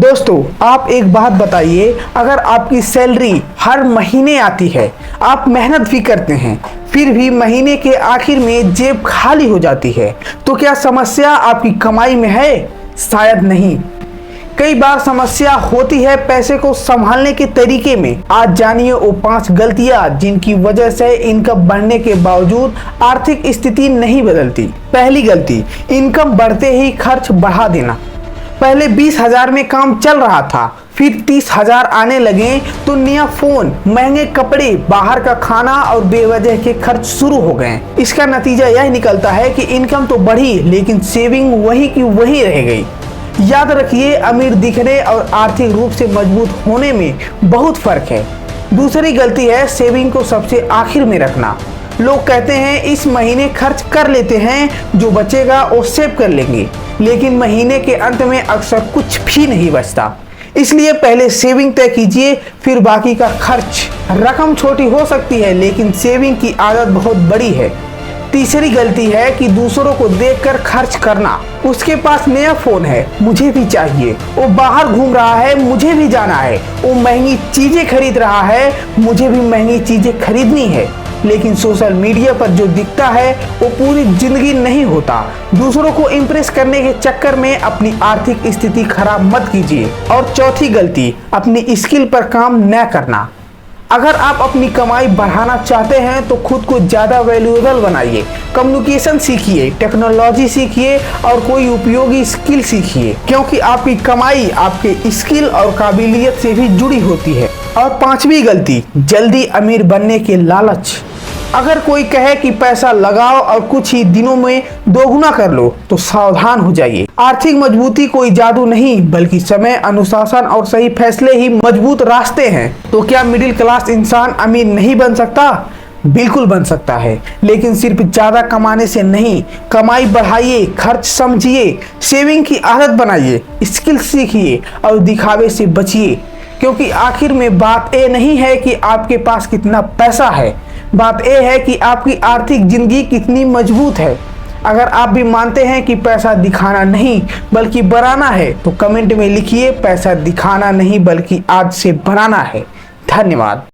दोस्तों, आप एक बात बताइए, अगर आपकी सैलरी हर महीने आती है, आप मेहनत भी करते हैं, फिर भी महीने के आखिर में जेब खाली हो जाती है, तो क्या समस्या आपकी कमाई में है? शायद नहीं। कई बार समस्या होती है पैसे को संभालने के तरीके में। आज जानिए वो 5 गलतियां जिनकी वजह से इनकम बढ़ने के बावजूद आर्थिक स्थिति नहीं बदलती। पहली गलती, इनकम बढ़ते ही खर्च बढ़ा देना। पहले 20,000 में काम चल रहा था, फिर 30,000 आने लगे तो नया फोन, महंगे कपड़े, बाहर का खाना और बेवजह के खर्च शुरू हो गए। इसका नतीजा यह निकलता है कि इनकम तो बढ़ी लेकिन सेविंग वही की वही रह गई। याद रखिए, अमीर दिखने और आर्थिक रूप से मजबूत होने में बहुत फर्क है। दूसरी गलती है सेविंग को सबसे आखिर में रखना। लोग कहते हैं इस महीने खर्च कर लेते हैं, जो बचेगा वो सेव कर लेंगे, लेकिन महीने के अंत में अक्सर कुछ भी नहीं बचता। इसलिए पहले सेविंग तय कीजिए, फिर बाकी का खर्च। रकम छोटी हो सकती है लेकिन सेविंग की आदत बहुत बड़ी है। तीसरी गलती है कि दूसरों को देखकर खर्च करना। उसके पास नया फोन है, मुझे भी चाहिए। वो बाहर घूम रहा है, मुझे भी जाना है। वो महंगी चीजें खरीद रहा है, मुझे भी महंगी चीजें खरीदनी है। लेकिन सोशल मीडिया पर जो दिखता है वो पूरी जिंदगी नहीं होता। दूसरों को इम्प्रेस करने के चक्कर में अपनी आर्थिक स्थिति खराब मत कीजिए। और चौथी गलती, अपनी स्किल पर काम न करना। अगर आप अपनी कमाई बढ़ाना चाहते हैं तो खुद को ज़्यादा वैल्यूएबल बनाइए। कम्युनिकेशन सीखिए, टेक्नोलॉजी सीखिए और कोई उपयोगी स्किल सीखिए, क्योंकि आपकी कमाई आपके स्किल और काबिलियत से भी जुड़ी होती है। और पांचवी गलती, जल्दी अमीर बनने के लालच। अगर कोई कहे कि पैसा लगाओ और कुछ ही दिनों में दोगुना कर लो, तो सावधान हो जाइए। आर्थिक मजबूती कोई जादू नहीं, बल्कि समय, अनुशासन और सही फैसले ही मजबूत रास्ते हैं। तो क्या मिडिल क्लास इंसान अमीर नहीं बन सकता? बिल्कुल बन सकता है, लेकिन सिर्फ ज्यादा कमाने से नहीं। कमाई बढ़ाइए, खर्च समझिए, सेविंग की आदत बनाइए, स्किल सीखिए और दिखावे से बचिए। क्योंकि आखिर में बात ये नहीं है कि आपके पास कितना पैसा है, बात यह है कि आपकी आर्थिक जिंदगी कितनी मजबूत है। अगर आप भी मानते हैं कि पैसा दिखाना नहीं बल्कि बनाना है, तो कमेंट में लिखिए, पैसा दिखाना नहीं बल्कि आज से बनाना है। धन्यवाद।